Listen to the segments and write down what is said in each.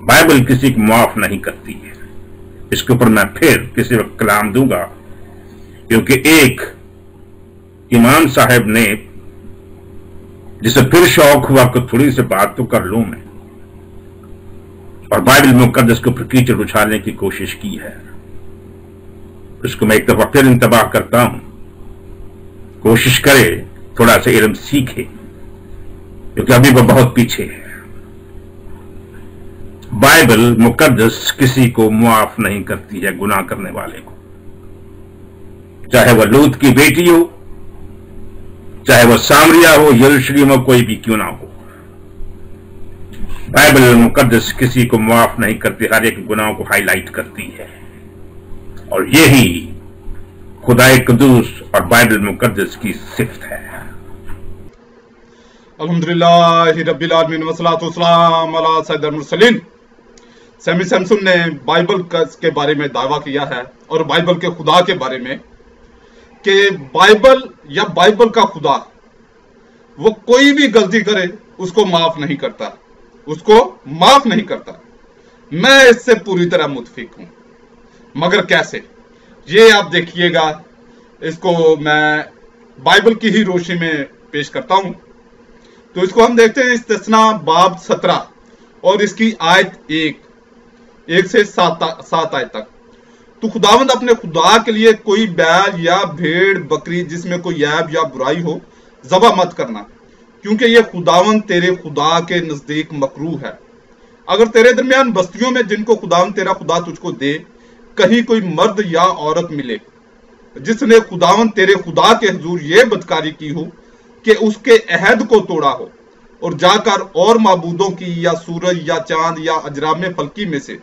Bible किसी को माफ नहीं करती है। इसके ऊपर मैं फिर किसी वक्त कलाम दूंगा, क्योंकि एक इमाम साहब ने, जिसे फिर शौक हुआ कि थोड़ी सी बात तो कर लूं मैं, और बाइबल मुकद्दस के ऊपर कीचड़ उछालने की कोशिश की है। उसको मैं एक दफा फिर इंतबाह करता हूं, कोशिश करे थोड़ा सा इल्म सीखे, क्योंकि अभी वो बहुत पीछे है। बाइबल मुकद्दस किसी को मुआफ नहीं करती है, गुनाह करने वाले को, चाहे वह लूत की बेटी हो, चाहे वह सामरिया हो, यरूशलेम हो, कोई भी क्यों ना हो। बाइबल मुकद्दस किसी को मुआफ नहीं करती, हर एक गुनाह को हाईलाइट करती है। और यही खुदाए कुदूस और बाइबल मुकद्दस की सिफत है। अल्हम्दुलिल्लाह रब्बिल आलमीन वस्सलातु वस्सलाम अला सय्यिदिल मुरसलीन। सैमी सैमसन ने बाइबल के बारे में दावा किया है और बाइबल के खुदा के बारे में कि बाइबल या बाइबल का खुदा वो कोई भी गलती करे उसको माफ नहीं करता, उसको माफ नहीं करता। मैं इससे पूरी तरह मुत्फिक हूं, मगर कैसे, ये आप देखिएगा। इसको मैं बाइबल की ही रोशनी में पेश करता हूं। तो इसको हम देखते हैं इस्तिस्ना बाब 17 और इसकी आयत 1 से 7 आयत तक। तो खुदावंद अपने खुदा के लिए कोई बैल या भेड़ बकरी जिसमें कोई ऐब या बुराई हो ज़बह मत करना, क्योंकि यह खुदावंद तेरे खुदा के नजदीक मकरूह है। अगर तेरे दरमियान बस्तियों में जिनको खुदावंद तेरा खुदा तुझको दे कहीं कोई मर्द या औरत मिले जिसने खुदावंद तेरे खुदा के हुजूर ये बदकारी की हो कि उसके अहद को तोड़ा हो और जाकर और माबूदों की या सूरज या चांद या अजराम फलकी में से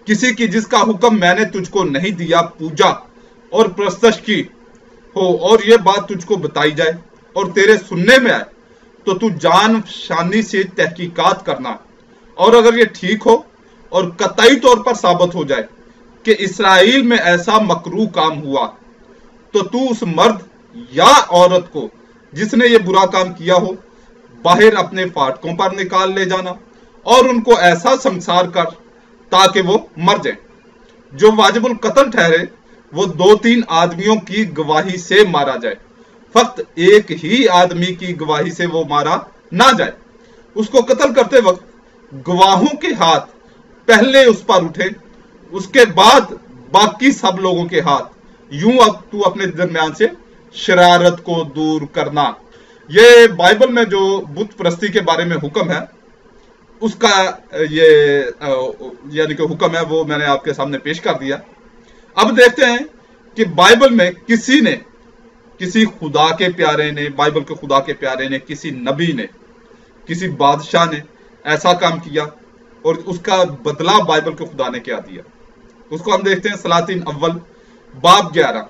किसी की जिसका हुक्म मैंने तुझको नहीं दिया पूजा और प्रस्तश की हो और ये बात तुझको बताई जाए और तेरे सुनने में आए, तो तू जान शानी से तहकीकात करना। और अगर ये ठीक हो और कतई तौर पर साबित हो जाए कि इसराइल में ऐसा मकरूह काम हुआ, तो तू उस मर्द या औरत को जिसने ये बुरा काम किया हो बाहर अपने फाटकों पर निकाल ले जाना और उनको ऐसा संसार कर ताकि वो मर जाए। जो वाजिबुल कत्ल ठहरे वो 2-3 आदमियों की गवाही से मारा जाए, फक्त एक ही आदमी की गवाही से वो मारा ना जाए। उसको कत्ल करते वक्त गवाहों के हाथ पहले उस पर उठे, उसके बाद बाकी सब लोगों के हाथ। यूं अब तू अपने दरमियान से शरारत को दूर करना। ये बाइबल में जो बुत परस्ती के बारे में हुक्म है उसका ये यानी कि हुक्म है वो मैंने आपके सामने पेश कर दिया। अब देखते हैं कि बाइबल में किसी खुदा के प्यारे ने, बाइबल के खुदा के प्यारे ने, किसी नबी ने, किसी बादशाह ने ऐसा काम किया और उसका बदला बाइबल के खुदा ने क्या दिया। उसको हम देखते हैं सलातीन अव्वल बाब 11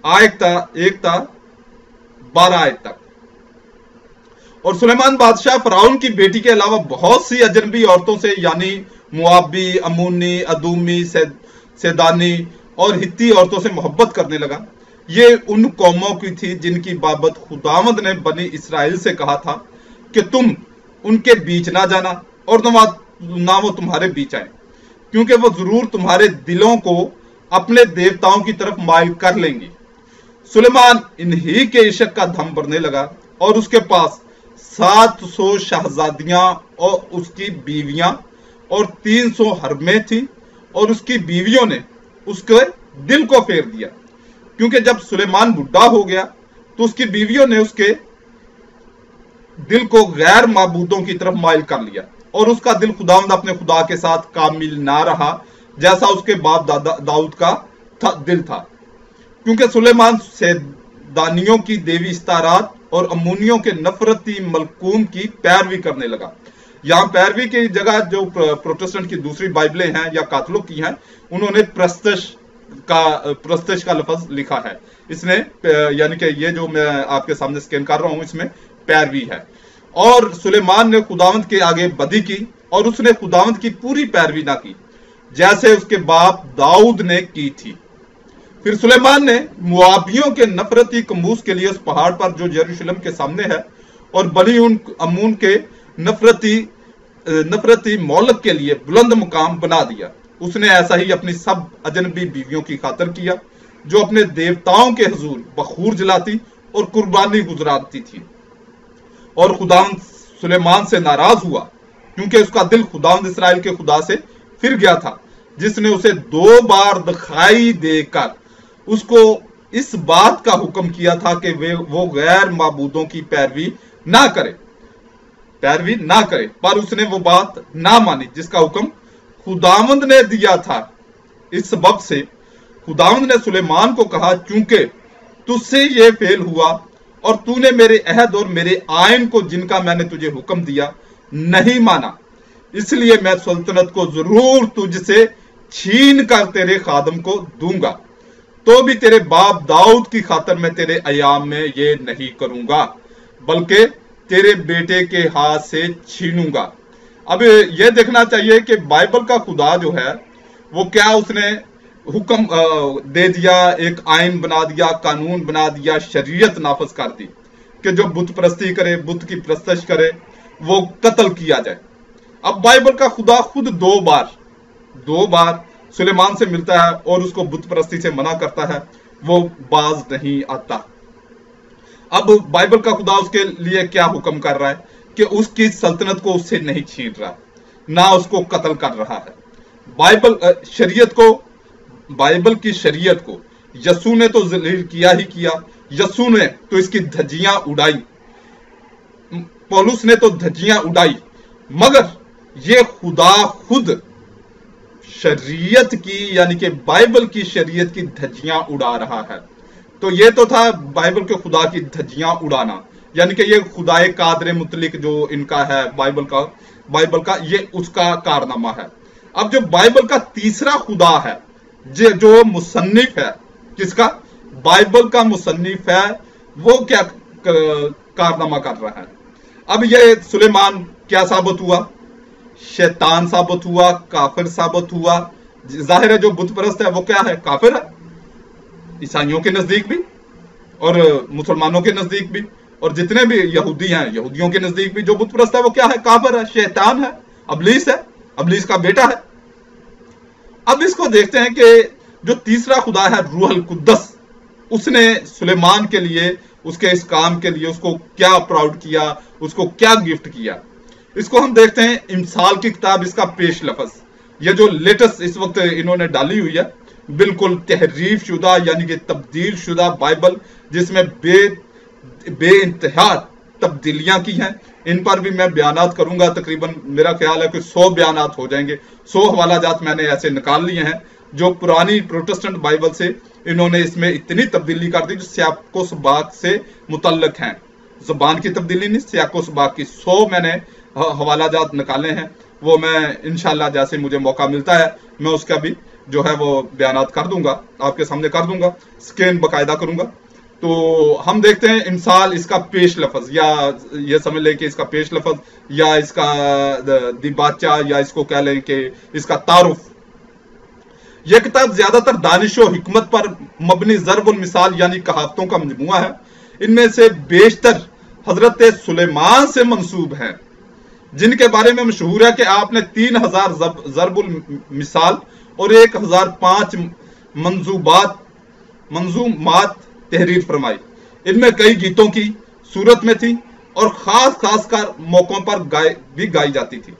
आयत 1-12 आयत तक। और सुलेमान बादशाह फराउन की बेटी के अलावा बहुत सी अजनबी औरतों से यानी मुआबी, अमूनी, अदूमी, सेदानी और हित्ती औरतों से मोहब्बत करने लगा। ये उन कौमों की थी जिनकी बाबत खुदावंद ने बनी इसराइल से कहा था कि तुम उनके बीच ना जाना और ना वो तुम्हारे बीच आए, क्योंकि वो जरूर तुम्हारे दिलों को अपने देवताओं की तरफ माइल कर लेंगी। सुलेमान इन्हीं के इश्क का धम भरने लगा और उसके पास 700 शहजादियां और उसकी बीवियां और 300 हरमें थी, और उसकी बीवियों ने उसके दिल को फेर दिया, क्योंकि जब सुलेमान बुढ़ा हो गया तो उसकी बीवियों ने उसके दिल को गैर माबूदों की तरफ माइल कर लिया और उसका दिल खुदावंद अपने खुदा के साथ कामिल ना रहा जैसा उसके बाप दाऊद का दिल था, क्योंकि सुलेमान सेदानियों की देवी इस्तारात और अमूनियों के नफरती मलकूम की पैरवी करने लगा। यहाँ पैरवी की जगह जो प्रोटेस्टेंट की दूसरी बाइबलें हैं या कातलों की हैं, उन्होंने प्रस्तश का लफ्ज लिखा है। इसने यानी कि ये जो मैं आपके सामने स्कैन कर रहा हूं इसमें पैरवी है। और सुलेमान ने खुदावंद के आगे बदी की और उसने खुदावंद की पूरी पैरवी ना की जैसे उसके बाप दाऊद ने की थी। फिर सुलेमान ने मुआबियों के नफरती कमूस के लिए उस पहाड़ पर जो यरूशलेम के सामने है और बनी उन अमून के नफरती नफरती मौलक के लिए बुलंद मुकाम बना दिया। उसने ऐसा ही अपनी सब अजनबी बीवियों की खातिर किया जो अपने देवताओं के हुजूर बखूर जलाती और कुर्बानी गुजराती थी। और खुदावंद सुलेमान से नाराज हुआ क्योंकि उसका दिल खुदावंद इसराइल के खुदा से फिर गया था, जिसने उसे 2 बार दिखाई देकर उसको इस बात का हुक्म किया था कि वो गैर माबूदों की पैरवी ना करे, पर उसने वो बात ना मानी जिसका हुक्म खुदावंद ने दिया था। इस सबब से खुदावंद ने सुलेमान को कहा, चूंकि तुझसे ये फेल हुआ और तूने मेरे अहद और मेरे आयन को जिनका मैंने तुझे हुक्म दिया नहीं माना, इसलिए मैं सल्तनत को जरूर तुझसे छीन कर तेरे खादम को दूंगा, तो भी तेरे बाप दाऊद की खातर मैं तेरे अयाम में ये नहीं करूंगा, बल्कि तेरे बेटे के हाथ से छीनूंगा। अब ये देखना चाहिए कि बाइबल का खुदा जो है वो क्या उसने हुक्म दे दिया, एक आइन बना दिया, कानून बना दिया, शरीयत नाफज कर दी कि जो बुत परस्ती करे, बुत की प्रस्तश करे, वो कत्ल किया जाए। अब बाइबल का खुदा खुद 2 बार सुलेमान से मिलता है और उसको बुत परस्ती से मना करता है, वो बाज नहीं आता। अब बाइबल का खुदा उसके लिए क्या हुक्म कर रहा है कि उसकी सल्तनत को उससे नहीं छीन रहा, ना उसको कत्ल कर रहा है। बाइबल की शरीयत को यसू ने तो जलील किया ही किया, यसू ने तो इसकी धज्जियां उड़ाई, पौलुस ने तो धज्जियां उड़ाई, मगर ये खुदा खुद शरीयत की यानी कि बाइबल की शरीयत की धज्जियां उड़ा रहा है। तो ये तो था बाइबल के खुदा की धज्जियां उड़ाना, यानी कि ये खुदाए कादरे मुतलिक जो इनका है बाइबल का ये उसका कारनामा है। अब जो बाइबल का तीसरा खुदा है जो मुसन्निफ है, किसका? बाइबल का मुसन्निफ है, वो क्या कारनामा कर रहा है? अब ये सुलेमान क्या साबित हुआ? शैतान साबित हुआ, काफिर साबित हुआ। जाहिर है जो बुत परस्त है वो क्या है? काफिर है, ईसाइयों के नजदीक भी और मुसलमानों के नजदीक भी, और जितने भी यहूदी हैं यहूदियों के नजदीक भी जो बुत परस्त है वो क्या है? काफिर है, शैतान है, अबलीस है, अबलीस का बेटा है। अब इसको देखते हैं कि जो तीसरा खुदा है रूहुल कुद्दस, उसने सुलेमान के लिए, उसके इस काम के लिए उसको क्या प्राउड किया, उसको क्या गिफ्ट किया। इसको हम देखते हैं इमसाल की किताब, इसका पेश लफ्ज, ये जो लेटेस्ट इस वक्त इन्होंने डाली हुई है, बिल्कुल तहरीफ शुदा यानी कि तब्दील शुदा बाइबल, जिसमें बेइंतहा तब्दीलियां की हैं। इन पर भी मैं बयानात करूंगा, तकरीबन मेरा ख्याल है कि 100 बयानात हो जाएंगे। 100 हवाला जात मैंने ऐसे निकाल लिए हैं जो पुरानी प्रोटेस्टेंट बाइबल से इन्होंने इसमें इतनी तब्दीली कर दी जो सियाको सबाक से मुतल्लक हैं, ज़बान की तब्दीली नहीं, सियाको सबाक की। 100 मैंने हवाला जात निकाले हैं, वो मैं इंशाल्लाह जैसे मुझे मौका मिलता है मैं उसका भी जो है वो बयानात कर दूंगा, आपके सामने कर दूंगा, स्कैन बाकायदा करूंगा। तो हम देखते हैं इमसाल, इसका पेश लफ्ज, या ये समझ लें कि इसका पेश लफ्ज, या इसका दिबाचा, या इसको कह लें कि इसका तारुफ। यह किताब ज्यादातर दानिश और हिकमत पर मबनी ज़रबुल मिसाल यानी कहावतों का मजमुआ है। इनमें से बेशतर हजरत सुलेमान से मंसूब हैं, जिनके बारे में मशहूर है कि आपने 3000 ज़रबुल मिसाल और 1005 मंजूमात तहरीर फरमाई। इनमें कई गीतों की सूरत में थी और खास कर मौकों पर भी गाई जाती थी।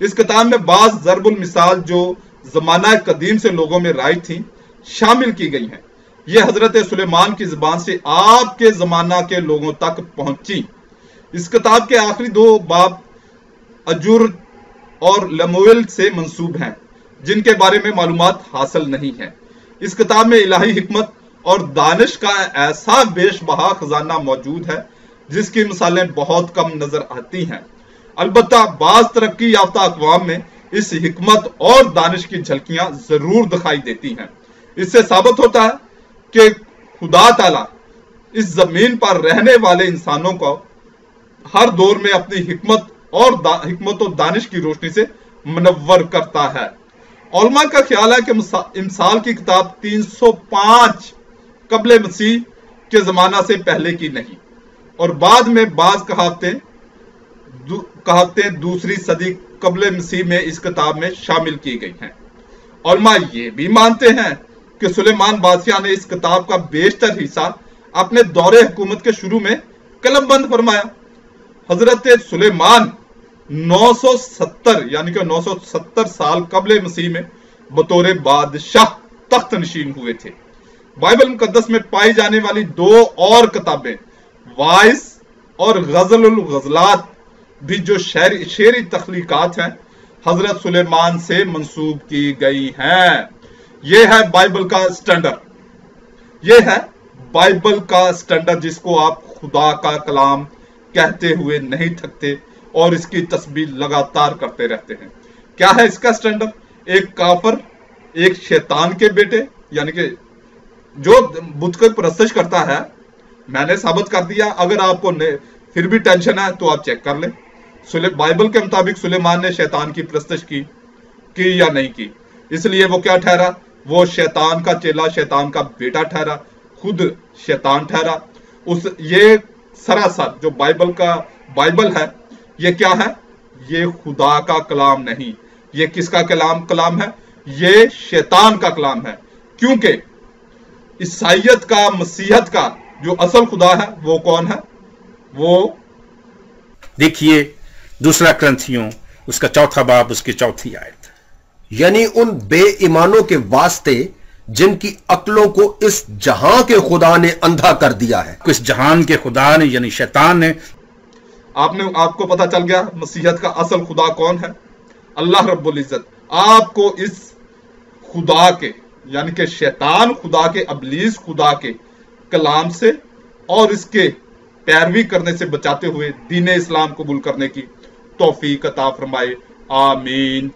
इस किताब में बाज ज़रबुल मिसाल जो जमाना कदीम से लोगों में राइज थी शामिल की गई हैं। ये हजरत सुलेमान की जुबान से आपके जमाना के लोगों तक पहुंची। इस किताब के आखिरी 2 बाब अजूर और लमुएल से मंसूब हैं, जिनके बारे में मालूमात हासिल नहीं है। इस किताब में इलाही हिकमत और दानिश का ऐसा बेशबहा खजाना मौजूद है जिसकी मिसालें बहुत कम नजर आती हैं। अलबत्ता बाज तरक्की याफ्ता अक़वाम में इस हिकमत और दानिश की झलकियां जरूर दिखाई देती हैं। इससे साबित होता है कि खुदा ताला इस जमीन पर रहने वाले इंसानों को हर दौर में अपनी हिकमत और दानिश की रोशनी से मुनव्वर करता है। उलमा का ख्याल है कि इमसाल की किताब 305 कबले मसीह के जमाना से पहले की नहीं, और बाद में बाज कहावतें दूसरी सदी कब्ल मसीह में इस किताब में शामिल की गई हैं। उलमा ये भी मानते हैं कि सुलेमान बादशाह ने इस किताब का बेशतर हिस्सा अपने दौरे हुकूमत के शुरू में कलमबंद फरमाया। हजरत सुलेमान 970 यानी कि 970 साल कब्ल मसीह में बतौर बादशाह तख्त नशीन हुए थे। बाइबल मुकद्दस में पाई जाने वाली दो और किताबें वाइस और गजलुल गजलात भी जो शेरी तख्लीकात हैं हजरत सुलेमान से मंसूब की गई हैं। यह है बाइबल का स्टैंडर्ड। यह है बाइबल का स्टैंडर्ड जिसको आप खुदा का कलाम कहते हुए नहीं थकते और इसकी तस्बीह लगातार करते रहते हैं। क्या है इसका स्टैंडर्ड? एक काफर, एक शैतान के बेटे यानी कि जो बुत की परस्तिश करता है, मैंने साबित कर दिया। अगर आपको फिर भी टेंशन है तो आप चेक कर लें बाइबल के मुताबिक सुलेमान ने शैतान की परस्तिश की या नहीं की। इसलिए वो क्या ठहरा? वो शैतान का चेला, शैतान का बेटा ठहरा, खुद शैतान ठहरा। ये सरासर जो बाइबल है ये क्या है? ये खुदा का कलाम नहीं। ये किसका कलाम है? ये शैतान का कलाम है। क्योंकि ईसाइयत का, मसीहत का जो असल खुदा है वो कौन है? वो देखिए दूसरा ग्रंथियों उसका 4 बाब उसकी 4 आयत। यानी उन बेईमानों के वास्ते जिनकी अक्लों को इस जहां के खुदा ने अंधा कर दिया है। इस जहान के खुदा ने यानी शैतान ने। आपको पता चल गया मसीहत का असल खुदा कौन है? अल्लाह रब्बुल इज्जत। आपको इस खुदा के यानी कि शैतान खुदा के, अबलीस खुदा के कलाम से और इसके पैरवी करने से बचाते हुए दीन इस्लाम कबूल करने की तौफीक अता फरमाए। आमीन।